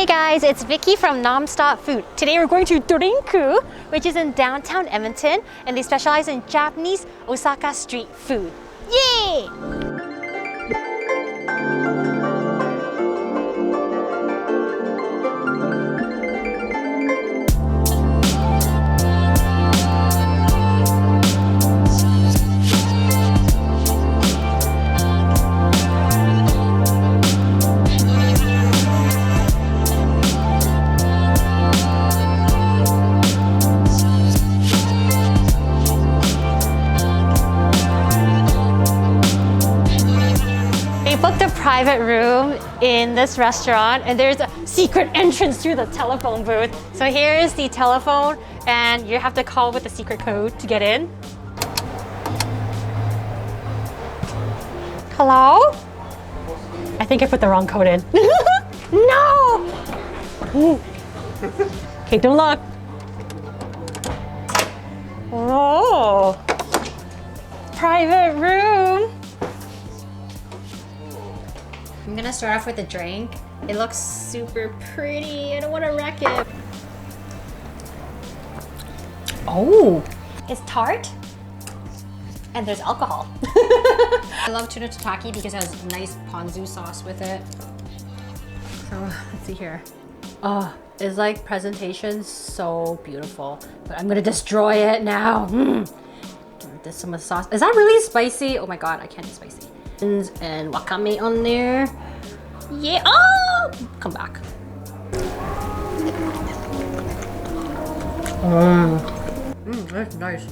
Hey guys, it's Vicky from Nonstop Food. Today we're going to Dorinku, which is in downtown Edmonton, and they specialize in Japanese Osaka street food. Yay! Booked a private room in this restaurant, and there's a secret entrance through the telephone booth. So here's the telephone, and you have to call with the secret code to get in. Hello? I think I put the wrong code in. No! Okay, don't look. Oh, private room. I'm gonna start off with a drink. It looks super pretty. I don't want to wreck it. Oh, it's tart and there's alcohol. I love tuna tataki because it has nice ponzu sauce with it. So let's see here. Oh, it's like presentation so beautiful, but I'm gonna destroy it now. There's some of the sauce. Is that really spicy? Oh my god, I can't eat spicy. And wakame on there. Yeah. Oh, come back. That's nice.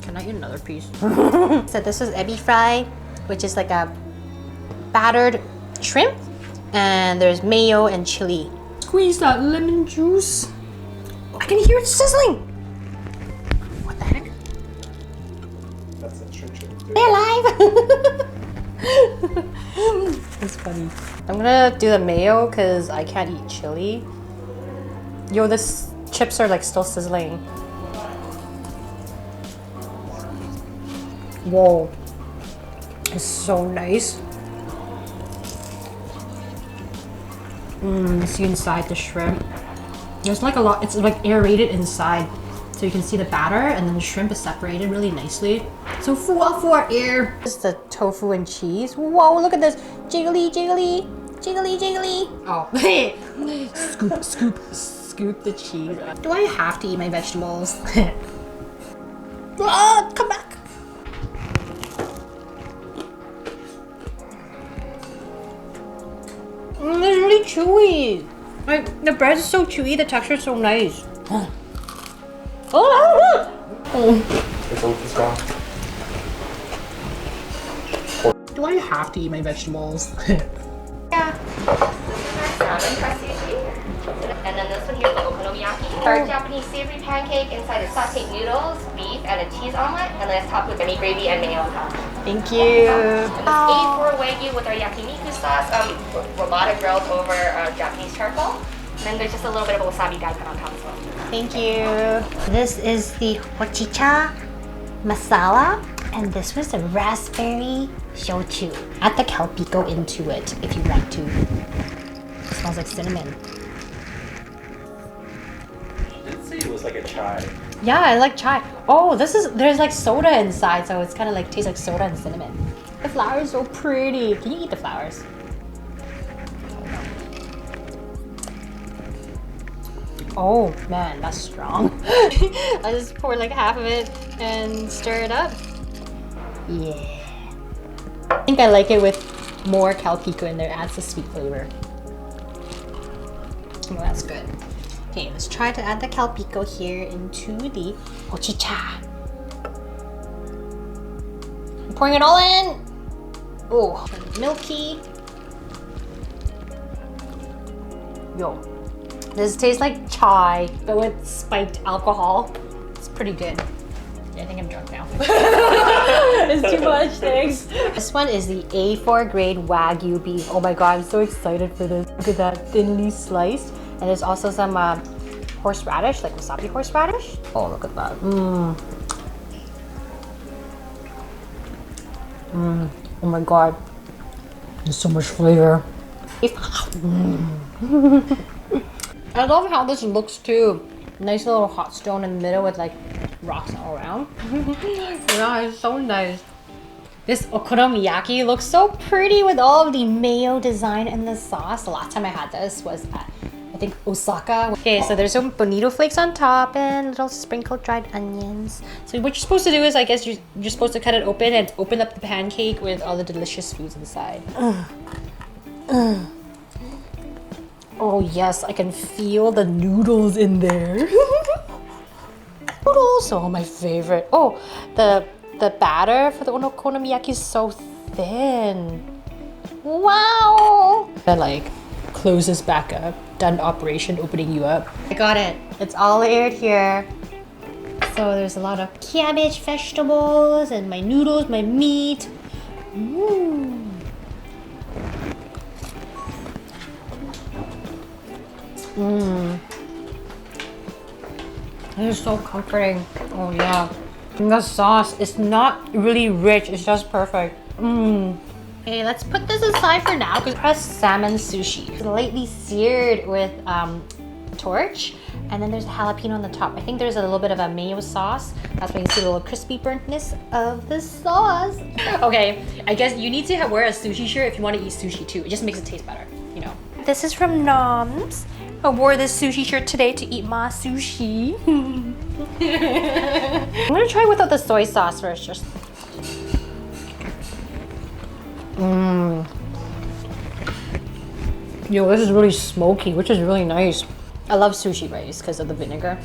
Can I eat another piece? So this is ebi fry, which is like a battered shrimp, and there's mayo and chili. Squeeze that lemon juice. I can hear it sizzling. What the heck? That's a trick. They're alive! That's funny. I'm gonna do the mayo because I can't eat chili. Yo, this chips are like still sizzling. Whoa. It's so nice. See inside the shrimp. There's like a lot, it's like aerated inside. So you can see the batter, and then the shrimp is separated really nicely. So full for air. This is the tofu and cheese. Whoa, look at this. Jiggly, jiggly, jiggly, jiggly. Oh, scoop the cheese. Do I have to eat my vegetables? Oh, come back. It's really chewy. Like, the bread is so chewy, the texture is so nice. Oh. It's gone. Do I have to eat my vegetables? Yeah. Ramen for sushi. And then this one here is the Okonomiyaki. Our Japanese savory pancake inside is sauteed noodles, beef, and a cheese omelet. And then it's topped with any gravy and mayo on top. Thank you. And this A4 Wagyu with our yakiniku sauce, robota grilled over Japanese charcoal. And then there's just a little bit of wasabi daikon on top as well. Thank you. This is the hojicha masala, and this was the raspberry shochu. Add the calpico into it if you want to. It smells like cinnamon. I did say it was like a chai. Yeah, I like chai. Oh, there's like soda inside, so it's kind of like tastes like soda and cinnamon. The flowers are so pretty. Can you eat the flowers? Oh man, that's strong. I just pour like half of it and stir it up. Yeah. I think I like it with more calpico in there. It adds the sweet flavor. Oh, that's good. Okay, let's try to add the calpico here into the hojicha. I'm pouring it all in. Oh, milky. Yo. This tastes like chai, but with spiked alcohol. It's pretty good. Yeah, I think I'm drunk now. It's too much, thanks. This one is the A4 grade Wagyu beef. Oh my god, I'm so excited for this. Look at that, thinly sliced. And there's also some horseradish, like wasabi horseradish. Oh, look at that. Oh my god. There's so much flavor. I love how this looks too. Nice little hot stone in the middle with like rocks all around. Yeah, it's so nice. This okonomiyaki looks so pretty with all of the mayo design in the sauce. The last time I had this was at, I think, Osaka. Okay, so there's some bonito flakes on top and little sprinkled dried onions. So what you're supposed to do is, I guess you're supposed to cut it open and open up the pancake with all the delicious foods inside. Oh yes, I can feel the noodles in there. Noodles, oh my favorite. Oh, the batter for the okonomiyaki is so thin. Wow. That like closes back up. Done operation opening you up. I got it. It's all layered here. So there's a lot of cabbage, vegetables, and my noodles, my meat. Mmm. Mmm. It is so comforting. Oh yeah. And the sauce is not really rich, it's just perfect. Mmm. Okay, let's put this aside for now because it's salmon sushi. It's lightly seared with torch, and then there's jalapeno on the top. I think there's a little bit of a mayo sauce. That's why you see the little crispy burntness of the sauce. Okay, I guess you need to wear a sushi shirt if you want to eat sushi too. It just makes it taste better, you know. This is from Noms. I wore this sushi shirt today to eat my sushi. I'm gonna try without the soy sauce first. Just. Mmm. Yo, this is really smoky, which is really nice. I love sushi rice because of the vinegar.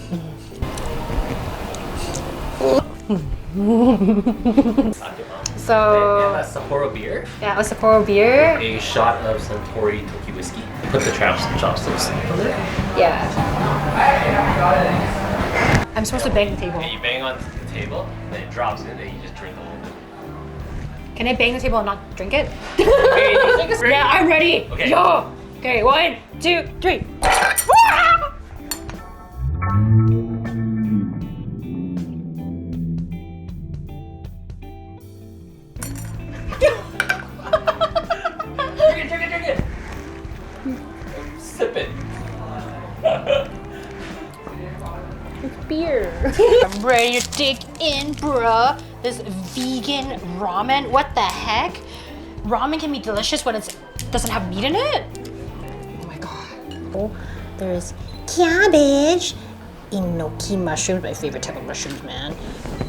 So, and a Sapporo beer. yeah, a Sapporo beer. A shot of Suntory Toki whiskey. Put the chopsticks on there. Yeah. I'm supposed to bang the table. And you bang on the table, then it drops in, and you just drink a little bit. Can I bang the table and not drink it? Okay, Yeah, I'm ready. Okay. Yo. Okay, 1, 2, 3. Drink it. Sip it. It's beer. I'm ready to dig in, bruh. This vegan ramen. What the heck? Ramen can be delicious when it doesn't have meat in it. Oh my god. Oh, there's cabbage, enoki mushrooms, my favorite type of mushrooms, man.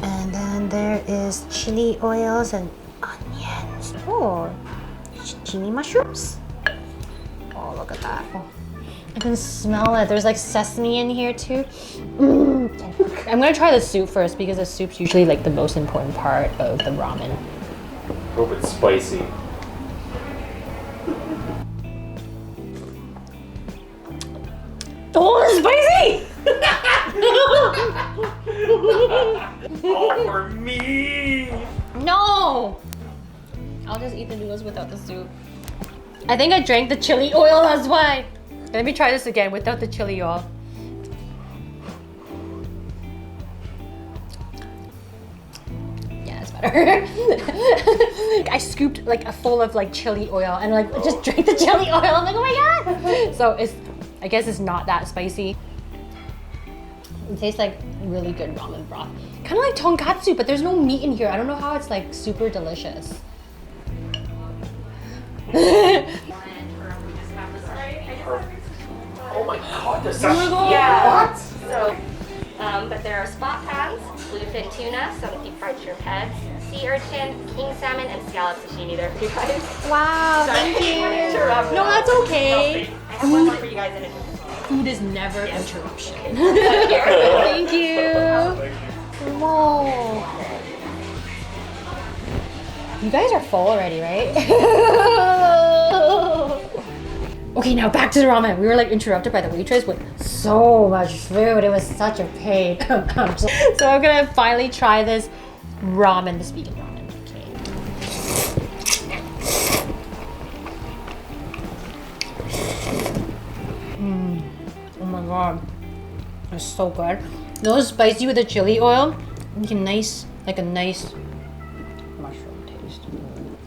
And then there is chili oils and onions. Oh, chili mushrooms. Oh, look at that. Oh, I can smell it. There's like sesame in here too. I'm gonna try the soup first because the soup's usually like the most important part of the ramen. Hope it's spicy. Oh, it's spicy! All for me! No! I'll just eat the noodles without the soup. I think I drank the chili oil, that's why. Let me try this again without the chili oil. Yeah, that's better. I scooped like a full of like chili oil and like just drank the chili oil. I'm like, oh my god! So I guess it's not that spicy. It tastes like really good ramen broth. Kind of like tonkatsu, but there's no meat in here. I don't know how it's like super delicious. Oh my god, this is Yeah. what? So, but there are spot pans, bluefin tuna, some deep fried shrimp heads, sea urchin, king salmon, and scallop sashimi there for you guys. Wow, thank you. No, that's okay. I have one more for you guys in a Food is never interruption. Here. Thank you. Whoa. You guys are full already, right? Okay, now back to the ramen. We were like interrupted by the waitress with so much food. It was such a pain. So I'm gonna finally try this ramen, this vegan ramen. Okay. Oh my god. It's so good. You know, it's spicy with the chili oil. Like a nice mushroom taste.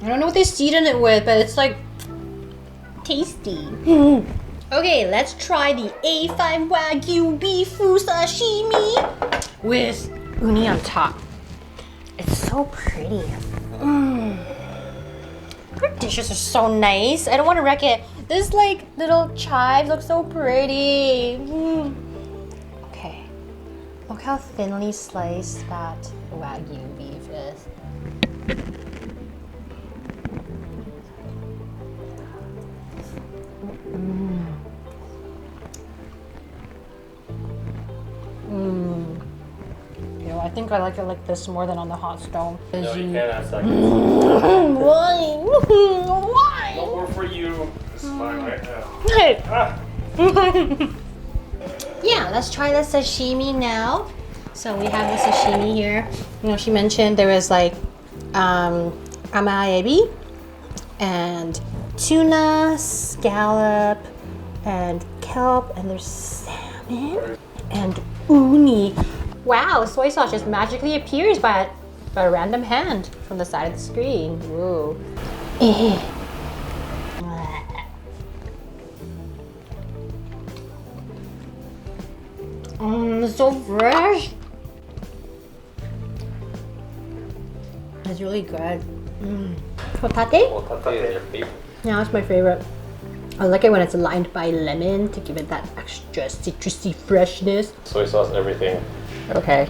I don't know what they season it with, but it's like tasty. Okay, let's try the A5 Wagyu beef sashimi with uni on top. It's so pretty. Her dishes are so nice. I don't want to wreck it. This like little chives look so pretty. Okay, look how thinly sliced that Wagyu beef is. You know, I think I like it like this more than on the hot stone. No, you can't have seconds. Why? Why? No more for you. This is mine right now. Hey. Ah. Yeah, let's try the sashimi now. So we have the sashimi here. You know, she mentioned there was like amaebi and tuna, scallop, and kelp, and there's salmon and uni. Wow, soy sauce just magically appears by a random hand from the side of the screen. Whoa. It's so fresh. It's really good. Hotate? Hotate is your favorite. Yeah, it's my favorite. I like it when it's lined by lemon to give it that extra citrusy freshness. Soy sauce, everything. Okay.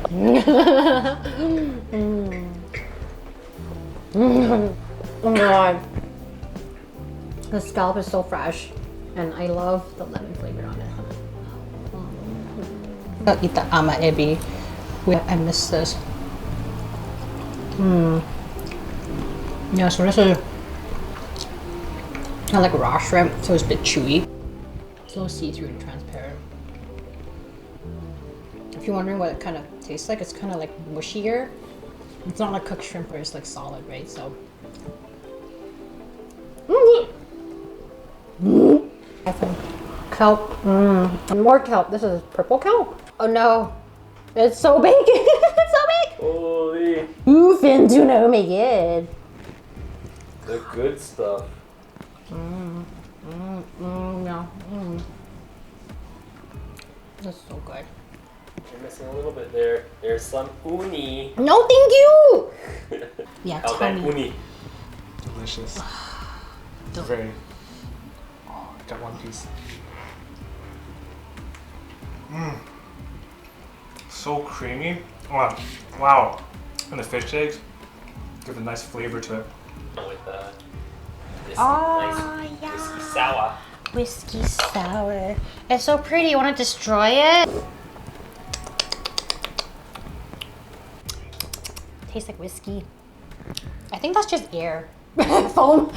Oh my god. The scallop is so fresh, and I love the lemon flavor on it. I'll eat the amaebi. I miss this. Yeah, so this is kind of like raw shrimp, so it's a bit chewy. It's a little see-through and transparent. If you're wondering what it kind of tastes like, it's kind of like mushier. It's not like cooked shrimp where it's like solid, right? So. Kelp. More kelp. This is purple kelp. Oh no. It's so big. It's so big. Holy. Ooh, fin tuna. Oh my god. The good stuff. Yeah. That's so good. You're missing a little bit there. There's some uni. No, thank you. Yeah, How tell about me. uni? Delicious. Very. Oh, I got one piece. So creamy. Wow. Wow. And the fish eggs give a nice flavor to it. With this Oh, nice yeah. whiskey sour. Whiskey sour. It's so pretty. You want to destroy it? Tastes like whiskey. I think that's just air. Foam.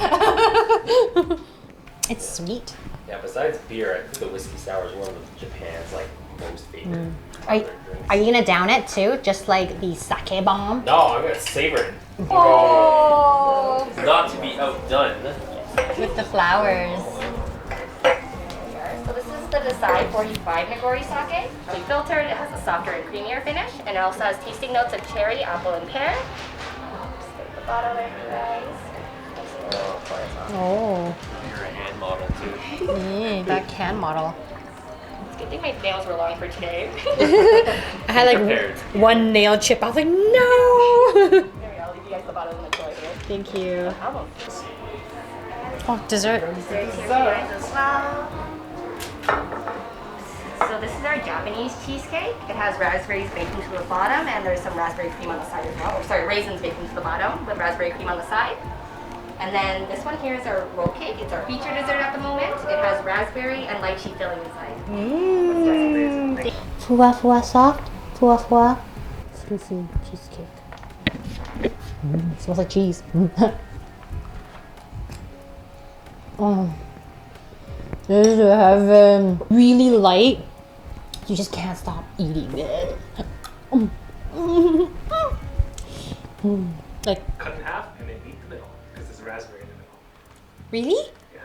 It's sweet. Yeah, besides beer, I think the whiskey sour is one of Japan's like most favorite popular drinks. Are you gonna down it too? Just like the sake bomb? No, I'm gonna savor it. Oh! Not to be outdone. With the flowers. So this is the Desai 45 Nagori sake. We filtered, it has a softer and creamier finish, and it also has tasting notes of cherry, apple, and pear. Just get the bottle there, you guys. Oh. You're a hand model too. That can model. It's a good thing my nails were long for today. I had like Prepared. one nail chip. I was like, no! There we go, I'll leave you guys the bottle in the toilet here. Thank you. Album. Oh, dessert. Desserts here for you guys as well. So this is our Japanese cheesecake. It has raspberries baked into the bottom, and there's some raspberry cream on the side as well. Or, sorry, raisins baked into the bottom with raspberry cream on the side. And then this one here is our roll cake. It's our featured dessert at the moment. It has raspberry and lychee filling inside. Fua fua soft, fua fua. Sushi cheesecake. Smells like cheese. Oh, this is heaven. Really light. You just can't stop eating it. Like, Cut in half and then eat the middle because there's raspberry in the middle. really? Yeah.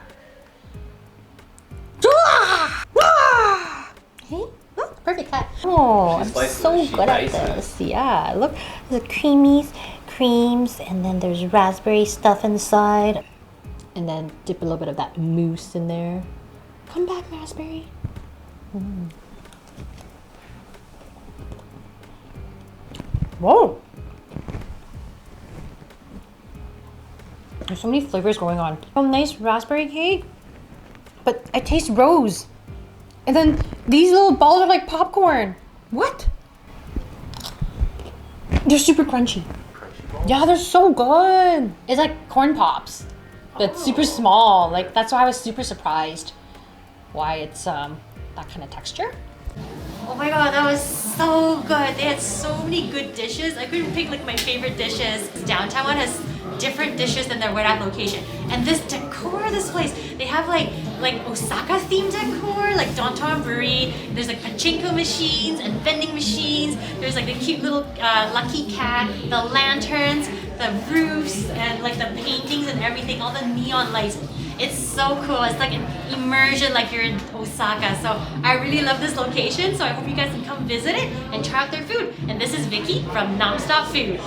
Hey, look, perfect cut. Oh, I'm slices so it, she good at dices it. this. Yeah, look, there's creams, and then there's raspberry stuff inside. And then dip a little bit of that mousse in there. Come back, raspberry. Whoa! There's so many flavors going on. Oh, nice raspberry cake, but I taste rose. And then these little balls are like popcorn. What? They're super crunchy. Yeah, they're so good. It's like corn pops, but super small. Like that's why I was super surprised why it's that kind of texture. Oh my god, that was so good. They had so many good dishes. I couldn't pick like my favorite dishes. Downtown one has different dishes than their Wagyu location. And this decor, this place, they have like Osaka themed decor, like downtown brewery. There's like pachinko machines and vending machines. There's like the cute little lucky cat, the lanterns, the roofs, and like the paintings and everything, all the neon lights. It's so cool. It's like an immersion like you're in Osaka. So I really love this location. So I hope you guys can come visit it and try out their food. And this is Vicky from Nonstop Food.